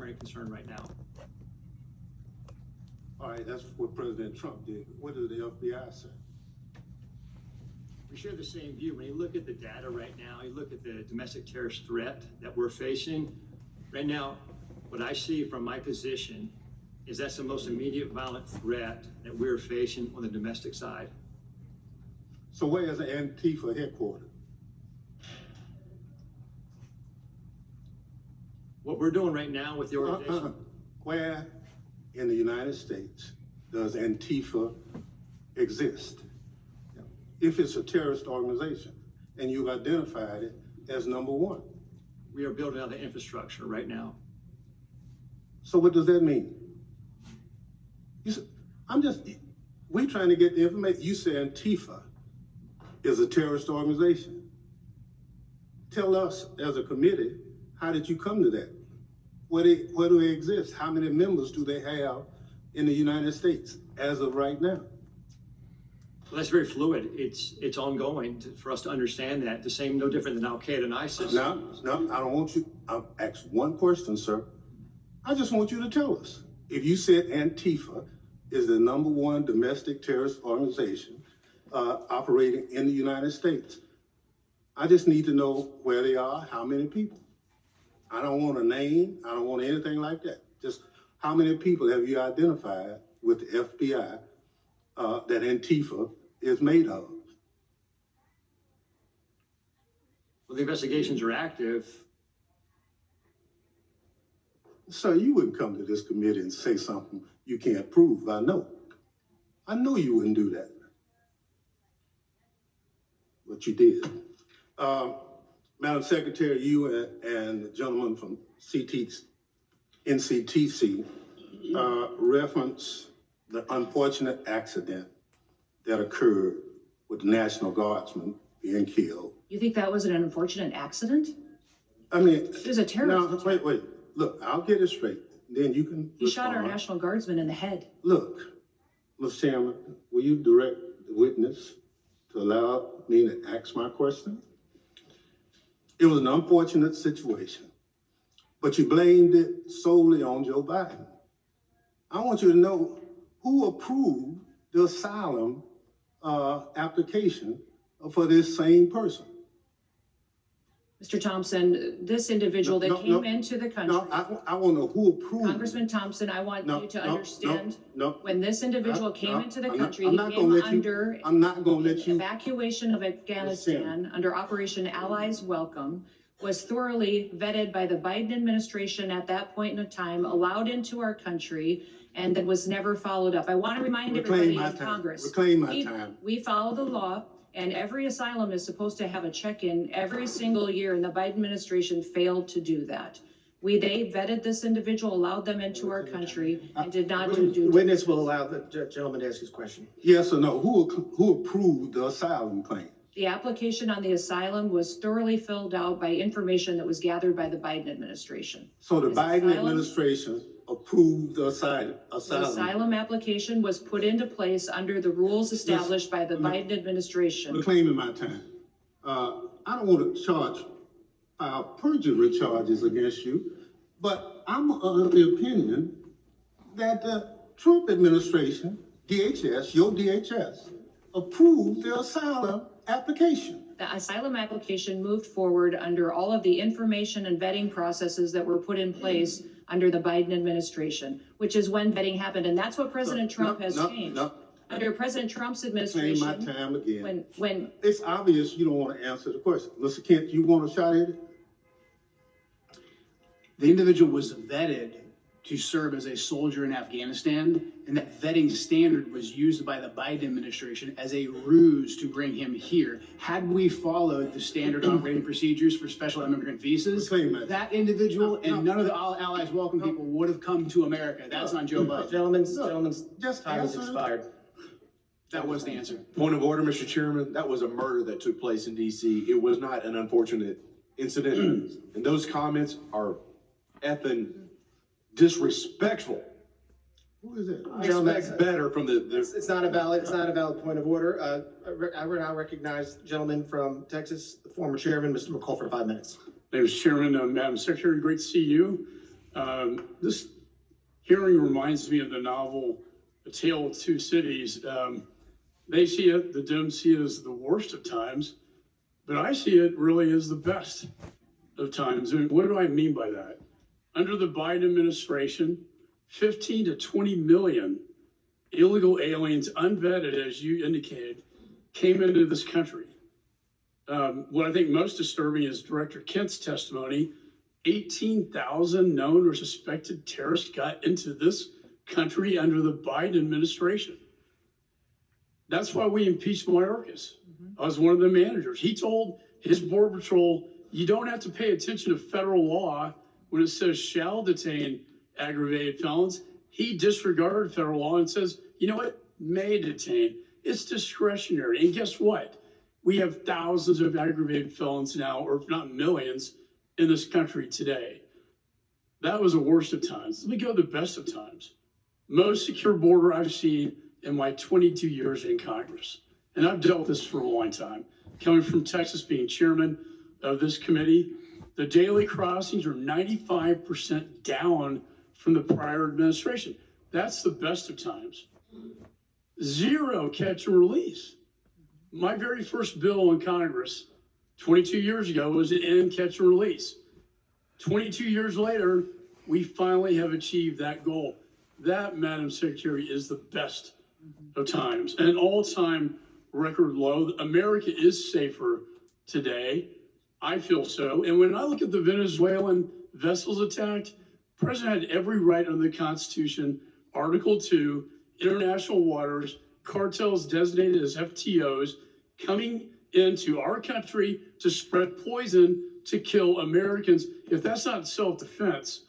primary concern right now. All right, that's what President Trump did. What did the FBI say? We share the same view. When you look at the data right now, you look at the domestic terrorist threat that we're facing. Right now, what I see from my position is that's the most immediate violent threat that we're facing on the domestic side. So where is Antifa headquartered? What we're doing right now with the organization, Where in the United States does Antifa exist? If it's a terrorist organization and you've identified it as number one. we are building out the infrastructure right now. So what does that mean? You said, we're trying to get the information. You say Antifa is a terrorist organization. Tell us as a committee, how did you come to that? Where do they exist? How many members do they have in the United States as of right now? Well, that's very fluid. It's ongoing for us to understand that. The same, no different than Al Qaeda and ISIS. No, I don't want you. I'll ask one question, sir. I just want you to tell us. If you said Antifa is the number one domestic terrorist organization operating in the United States, I just need to know where they are, how many people. I don't want a name. I don't want anything like that. Just how many people have you identified with the FBI that Antifa is made of? Well, the investigations are active. Sir, you wouldn't come to this committee and say something you can't prove. I know you wouldn't do that. But you did. Madam Secretary, you and the gentleman from NCTC reference the unfortunate accident that occurred with the National Guardsman being killed. You think that was an unfortunate accident? I mean, It was a terrorist attack. wait. Look, I'll get it straight. Then you can He shot our respond. National Guardsman in the head. Look, Mr. Chairman, will you direct the witness to allow me to ask my question? It was an unfortunate situation, but you blamed it solely on Joe Biden. I want you to know who approved the asylum application for this same person. Mr. Thompson, this individual that came into the country. No, I want to know who approved. Congressman Thompson, I want you to understand. No. When this individual came into the country, he I'm not came gonna let you- under I'm not going to let you. evacuation of Afghanistan under Operation Allies Welcome, was thoroughly vetted by the Biden administration at that point in time, allowed into our country, and that was never followed up. I want to remind everybody in Congress. Reclaim my time. We follow the law, and every asylum is supposed to have a check-in every single year, and the Biden administration failed to do that. They vetted this individual, allowed them into our country, and did not do The due witness will allow the gentleman to ask his question. Yes or no? Who approved the asylum claim? The application on the asylum was thoroughly filled out by information that was gathered by the Biden administration. So the This Biden asylum- administration approved the asylum. The asylum application was put into place under the rules established by the Biden administration. Reclaiming my time. I don't want to file perjury charges against you, but I'm of the opinion that the Trump administration, DHS, your DHS, approved the asylum application. The asylum application moved forward under all of the information and vetting processes that were put in place under the Biden administration, which is when vetting happened. And that's what President Trump has changed. Under President Trump's Reclaim administration, my time again. when It's obvious you don't want to answer the question. Mr. Kent, you want a shot at it? The individual was vetted to serve as a soldier in Afghanistan, and that vetting standard was used by the Biden administration as a ruse to bring him here. Had we followed the standard operating procedures for special immigrant visas, Reclaim that. that individual and none of the All Allies Welcome people would have come to America. That's on Joe Biden. Gentleman's Just time has answer it. expired. That was the answer. Point of order, Mr. Chairman, that was a murder that took place in DC. It was not an unfortunate incident. And those comments are effing disrespectful. Who is it? I expect better from the It's not a valid point of order. I will now recognize the gentleman from Texas, the former chairman, Mr. McCall, for 5 minutes. Mr. Chairman, Madam Secretary, great to see you. This hearing reminds me of the novel A Tale of Two Cities. They see it, the Dems see it as the worst of times, but I see it really as the best of times. And what do I mean by that? Under the Biden administration, 15 to 20 million illegal aliens, unvetted, as you indicated, came into this country. What I think most disturbing is Director Kent's testimony. 18,000 known or suspected terrorists got into this country under the Biden administration. That's why we impeached Mayorkas. I was one of the managers. He told his Border Patrol, you don't have to pay attention to federal law when it says shall detain aggravated felons. He disregarded federal law and says, you know what, may detain. It's discretionary. And guess what? We have thousands of aggravated felons now, or if not millions, in this country today. That was the worst of times. Let me go to the best of times. Most secure border I've seen in my 22 years in Congress. And I've dealt with this for a long time. Coming from Texas, being chairman of this committee, the daily crossings are 95% down from the prior administration. That's the best of times. Zero catch and release. My very first bill in Congress 22 years ago was to end catch and release. 22 years later, we finally have achieved that goal. That, Madam Secretary, is the best of times. And an all-time record low. America is safer today. I feel so. And when I look at the Venezuelan vessels attacked, the president had every right under the Constitution, Article 2, international waters, cartels designated as FTOs, coming into our country to spread poison to kill Americans. If that's not self-defense,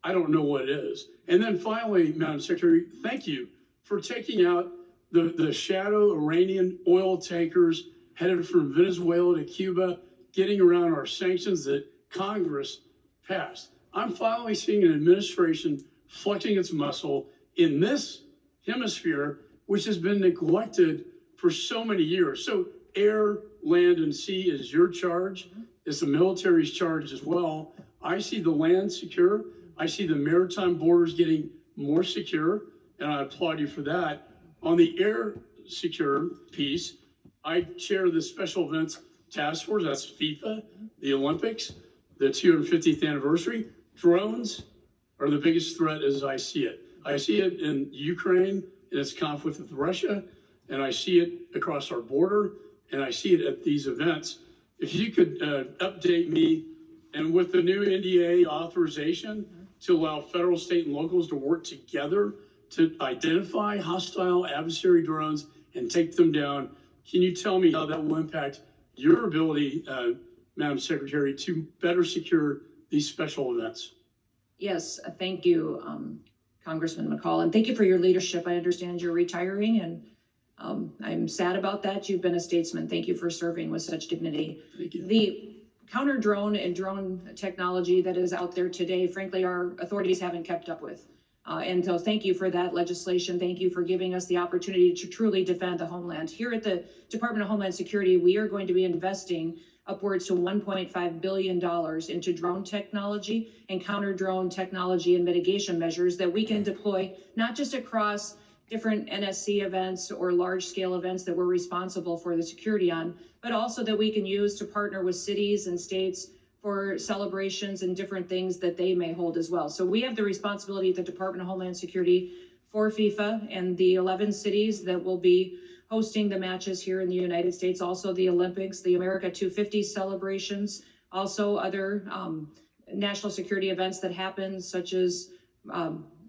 I don't know what is. And then finally, Madam Secretary, thank you for taking out the shadow Iranian oil tankers headed from Venezuela to Cuba, getting around our sanctions that Congress passed. I'm finally seeing an administration flexing its muscle in this hemisphere, which has been neglected for so many years. So air, land, and sea is your charge. It's the military's charge as well. I see the land secure. I see the maritime borders getting more secure, and I applaud you for that. On the air secure piece, I chair the Special Events Task Force. That's FIFA, the Olympics, the 250th anniversary. Drones are the biggest threat as I see it. I see it in Ukraine in its conflict with Russia, and I see it across our border, and I see it at these events. If you could update me, and with the new NDA authorization to allow federal, state, and locals to work together to identify hostile adversary drones and take them down, can you tell me how that will impact your ability, Madam Secretary, to better secure these special events? Yes, thank you, Congressman McCall, and thank you for your leadership. I understand you're retiring, and I'm sad about that. You've been a statesman. Thank you for serving with such dignity. Thank you. The counter drone and drone technology that is out there today, frankly, our authorities haven't kept up with. And so thank you for that legislation. Thank you for giving us the opportunity to truly defend the homeland. Here at the Department of Homeland Security, we are going to be investing upwards to $1.5 billion into drone technology and counter drone technology and mitigation measures that we can deploy not just across different NSC events or large scale events that we're responsible for the security on, but also that we can use to partner with cities and states for celebrations and different things that they may hold as well. So we have the responsibility at the Department of Homeland Security for FIFA and the 11 cities that will be hosting the matches here in the United States, also the Olympics, the America 250 celebrations, also other national security events that happen, such as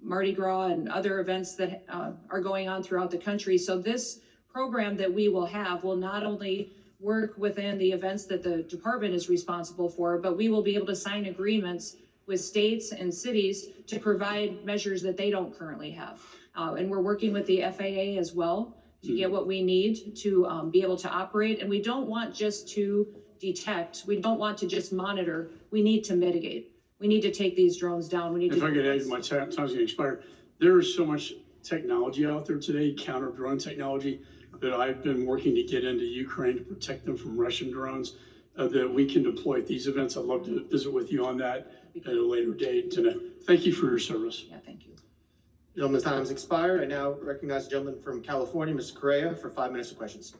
Mardi Gras and other events that are going on throughout the country. So this program that we will have will not only work within the events that the department is responsible for, but we will be able to sign agreements with states and cities to provide measures that they don't currently have. And we're working with the FAA as well to get what we need to be able to operate. And we don't want just to detect, we don't want to just monitor, we need to mitigate. We need to take these drones down. We need If to I could add, my time's gonna expire. There is so much technology out there today, counter drone technology, that I've been working to get into Ukraine to protect them from Russian drones that we can deploy at these events. I'd love to visit with you on that. be at a great. later date. And thank you for your service. Yeah, thank you. Gentleman's time has expired. I now recognize the gentleman from California, Mr. Correa, for 5 minutes of questions.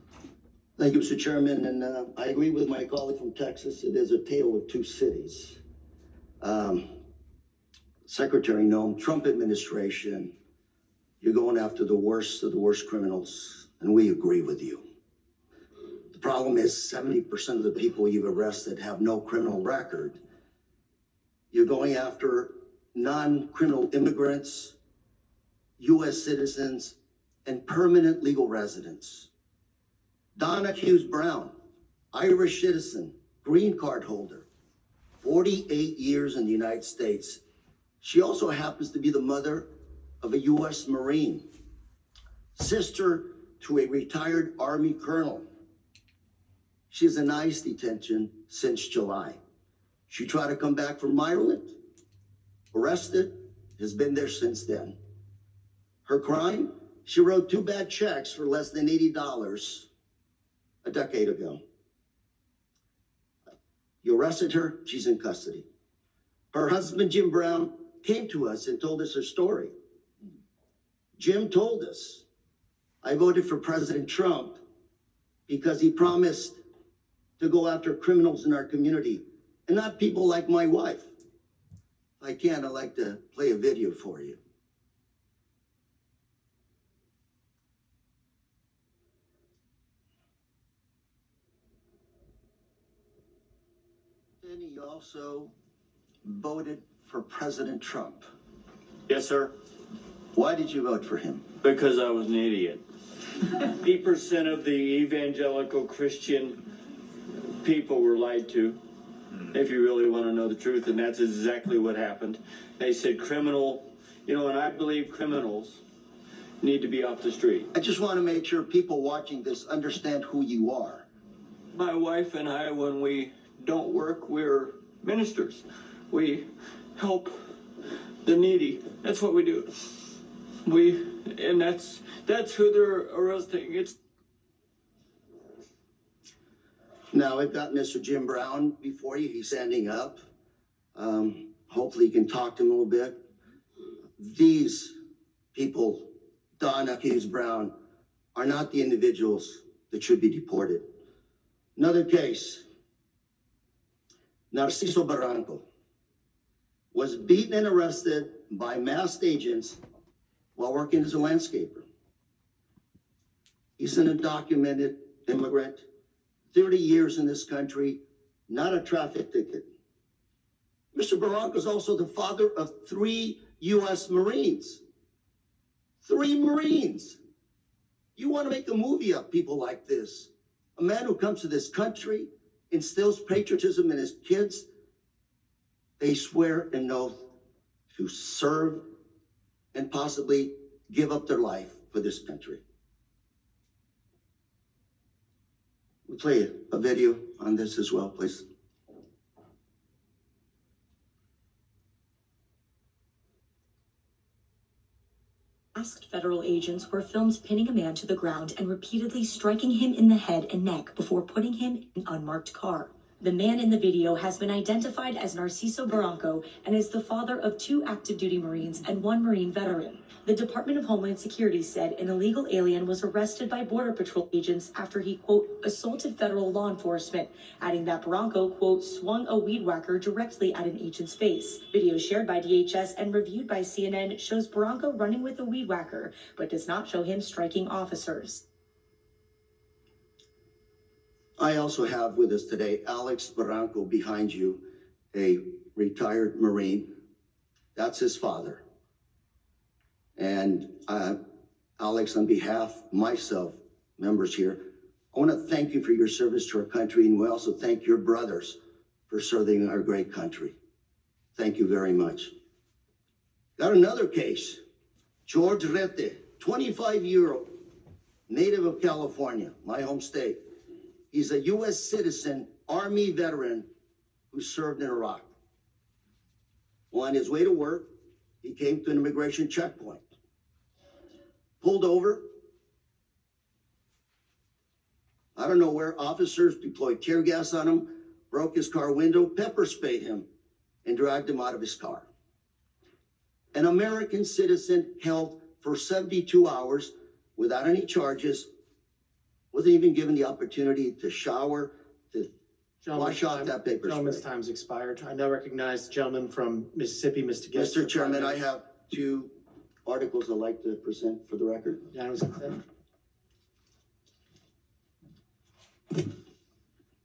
Thank you, Mr. Chairman, and I agree with my colleague from Texas. It is a tale of two cities. Secretary Noem, Trump administration, you're going after the worst of the worst criminals, and we agree with you. The problem is 70% of the people you've arrested have no criminal record. You're going after non-criminal immigrants, U.S. citizens, and permanent legal residents. Donna Hughes Brown, Irish citizen, green card holder, 48 years in the United States. She also happens to be the mother of a U.S. Marine, sister to a retired Army colonel. She's in ICE detention since July. She tried to come back from Ireland, arrested, has been there since then. Her crime? She wrote 2 bad checks for less than $80 a decade ago. You arrested her, she's in custody. Her husband, Jim Brown, came to us and told us her story. Jim told us, I voted for President Trump because he promised to go after criminals in our community and not people like my wife. If I can, I'd like to play a video for you. And he also voted for President Trump. Yes, sir, Why did you vote for him? because I was an idiot. 80% of the evangelical Christian people were lied to, if you really want to know the truth, and that's exactly what happened. They said criminal, and I believe criminals need to be off the street. I just want to make sure people watching this understand who you are. My wife and I, when we don't work, we're ministers. We help the needy. That's what we do. And that's who they're arresting. It's Now, I've got Mr. Jim Brown before you. He's standing up. Hopefully you can talk to him a little bit. These people, Donna Hughes Brown, are not the individuals that should be deported. Another case, Narciso Barranco was beaten and arrested by masked agents while working as a landscaper. He's an undocumented immigrant, 30 years in this country, not a traffic ticket. Mr. Barranco is also the father of 3 U.S. Marines. 3 Marines. You want to make a movie of people like this. A man who comes to this country, instills patriotism in his kids. They swear an oath to serve and possibly give up their life for this country. We'll play a video on this as well, please. Masked federal agents were filmed pinning a man to the ground and repeatedly striking him in the head and neck before putting him in an unmarked car. The man in the video has been identified as Narciso Barranco and is the father of 2 active duty Marines and 1 Marine veteran. The Department of Homeland Security said an illegal alien was arrested by Border Patrol agents after he, quote, assaulted federal law enforcement, adding that Barranco, quote, swung a weed whacker directly at an agent's face. Video shared by DHS and reviewed by CNN shows Barranco running with a weed whacker, but does not show him striking officers. I also have with us today Alex Barranco behind you, a retired Marine. That's his father. And Alex, on behalf of myself, members here, I want to thank you for your service to our country, and we also thank your brothers for serving our great country. Thank you very much. Got another case. George Rete, 25-year-old, native of California, my home state. He's a U.S. citizen, Army veteran who served in Iraq. Well, on his way to work, he came to an immigration checkpoint. Pulled over. I don't know where officers deployed tear gas on him, broke his car window, pepper sprayed him, and dragged him out of his car. An American citizen held for 72 hours without any charges, wasn't even given the opportunity to shower, to wash off that paper Gentleman's spray. time's expired. I now recognize the gentleman from Mississippi, Mr. Guest. Mr. Chairman, I have 2 articles I'd like to present for the record. Unanimous consent.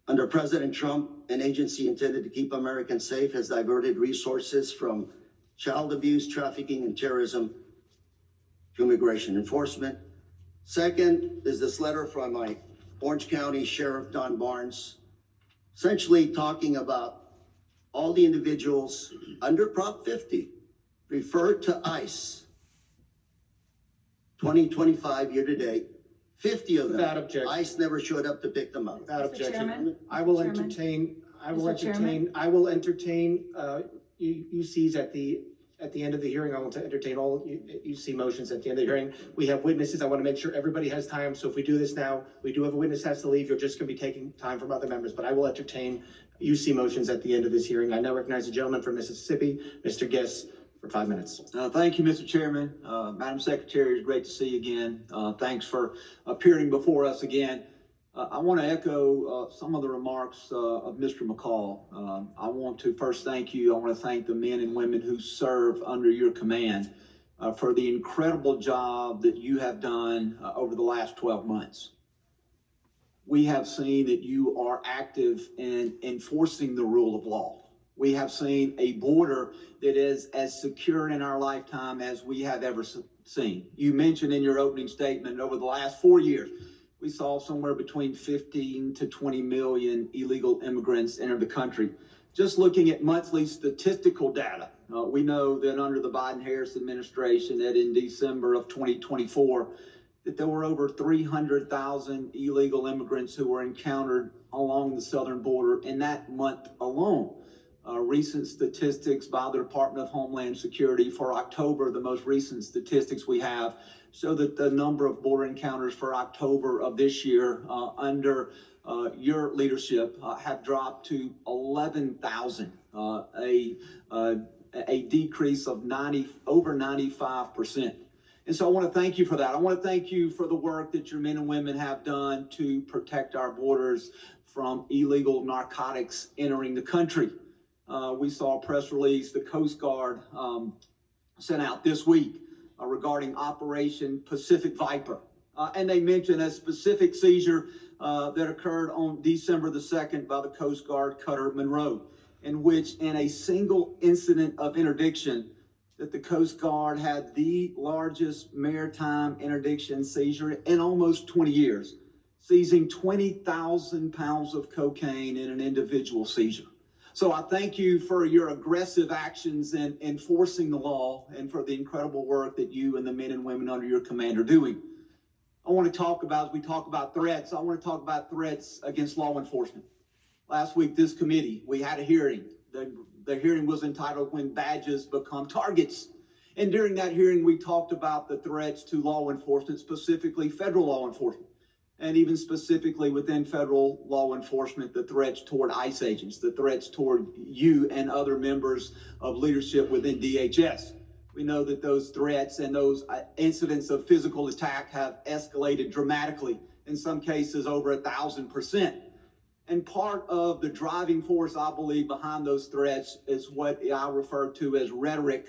Under President Trump, an agency intended to keep Americans safe has diverted resources from child abuse, trafficking, and terrorism to immigration enforcement. Second is this letter from my Orange County Sheriff, Don Barnes, essentially talking about all the individuals under Prop 50 referred to ICE 2025 year to date. 50 of them, Without objection. ICE never showed up to pick them up. Without Mr. Chairman? objection, I will Chairman? entertain UCs at the end of the hearing. I will entertain all UC motions at the end of the hearing. We have witnesses. I want to make sure everybody has time. So if we do this now, we do have a witness has to leave. You're just going to be taking time from other members, but I will entertain UC motions at the end of this hearing. I now recognize the gentleman from Mississippi, Mr. Guest, for 5 minutes. Thank you, Mr. Chairman. Madam Secretary, it's great to see you again. Thanks for appearing before us again. I want to echo some of the remarks of Mr. McCall. I want to first thank you. I want to thank the men and women who serve under your command for the incredible job that you have done over the last 12 months. We have seen that you are active in enforcing the rule of law. We have seen a border that is as secure in our lifetime as we have ever seen. You mentioned in your opening statement, over the last 4 years, we saw somewhere between 15 to 20 million illegal immigrants enter the country. Just looking at monthly statistical data, we know that under the Biden-Harris administration, that in December of 2024, that there were over 300,000 illegal immigrants who were encountered along the southern border in that month alone. Recent statistics by the Department of Homeland Security for October, the most recent statistics we have, show that the number of border encounters for October of this year under your leadership have dropped to 11,000, a decrease of over 95%. And so I want to thank you for that. I want to thank you for the work that your men and women have done to protect our borders from illegal narcotics entering the country. We saw a press release the Coast Guard sent out this week regarding Operation Pacific Viper. And they mentioned a specific seizure that occurred on December the 2nd by the Coast Guard cutter Monroe, in which in a single incident of interdiction, that the Coast Guard had the largest maritime interdiction seizure in almost 20 years, seizing 20,000 pounds of cocaine in an individual seizure. So I thank you for your aggressive actions in enforcing the law and for the incredible work that you and the men and women under your command are doing. I want to talk about, as we talk about threats, I want to talk about threats against law enforcement. Last week, this committee, we had a hearing. The hearing was entitled When Badges Become Targets. And during that hearing, we talked about the threats to law enforcement, specifically federal law enforcement. And even specifically within federal law enforcement, the threats toward ICE agents, the threats toward you and other members of leadership within DHS. We know that those threats and those incidents of physical attack have escalated dramatically, in some cases over 1,000%. And part of the driving force, I believe, behind those threats is what I refer to as rhetoric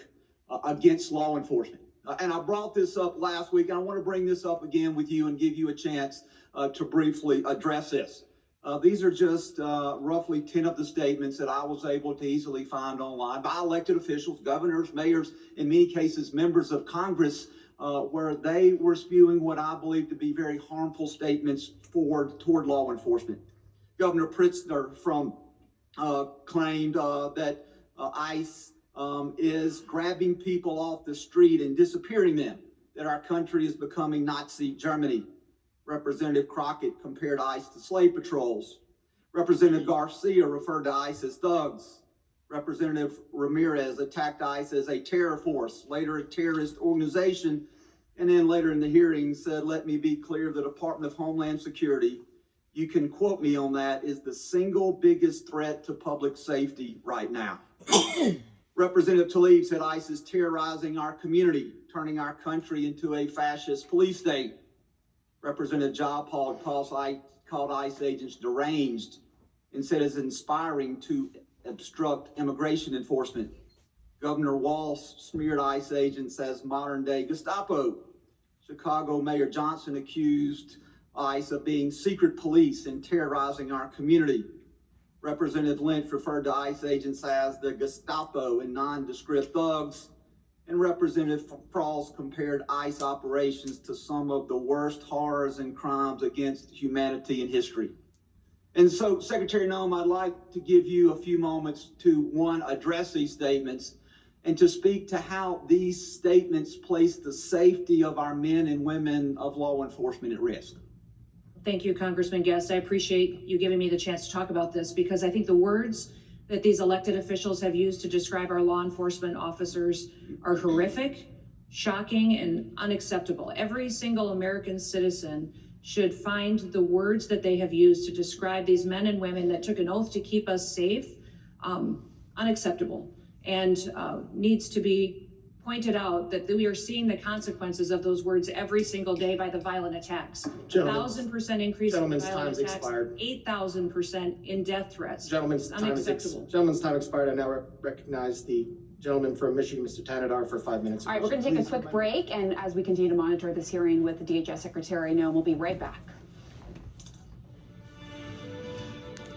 against law enforcement. And I brought this up last week, and I want to bring this up again with you and give you a chance to briefly address this. These are just roughly 10 of the statements that I was able to easily find online by elected officials, governors, mayors, in many cases, members of Congress, where they were spewing what I believe to be very harmful statements toward law enforcement. Governor Pritzker claimed that ICE is grabbing people off the street and disappearing them, that our country is becoming Nazi Germany. Representative Crockett compared ICE to slave patrols. Representative Garcia referred to ICE as thugs. Representative Ramirez attacked ICE as a terror force, later a terrorist organization, and then later in the hearing said, let me be clear, the Department of Homeland Security, you can quote me on that, is the single biggest threat to public safety right now. Representative Tlaib said ICE is terrorizing our community, turning our country into a fascist police state. Representative Jayapal called ICE agents deranged and said it's inspiring to obstruct immigration enforcement. Governor Walz smeared ICE agents as modern-day Gestapo. Chicago Mayor Johnson accused ICE of being secret police and terrorizing our community. Representative Lynch referred to ICE agents as the Gestapo and nondescript thugs. And Representative Frawls compared ICE operations to some of the worst horrors and crimes against humanity in history. And so, Secretary Noem, I'd like to give you a few moments to, one, address these statements and to speak to how these statements place the safety of our men and women of law enforcement at risk. Thank you, Congressman Guest. I appreciate you giving me the chance to talk about this because I think the words that these elected officials have used to describe our law enforcement officers are horrific, shocking, and unacceptable. Every single American citizen should find the words that they have used to describe these men and women that took an oath to keep us safe unacceptable, and needs to be pointed out that we are seeing the consequences of those words every single day by the violent attacks. 1,000% increase in Gentleman's violent time's attacks, expired. 8,000% in death threats. Gentleman's It's time is unacceptable. gentleman's time expired. I now recognize the gentleman from Michigan, Mr. Tanadar, for 5 minutes. All right, we're going to take a quick break, and as we continue to monitor this hearing with the DHS Secretary Noem, we'll be right back.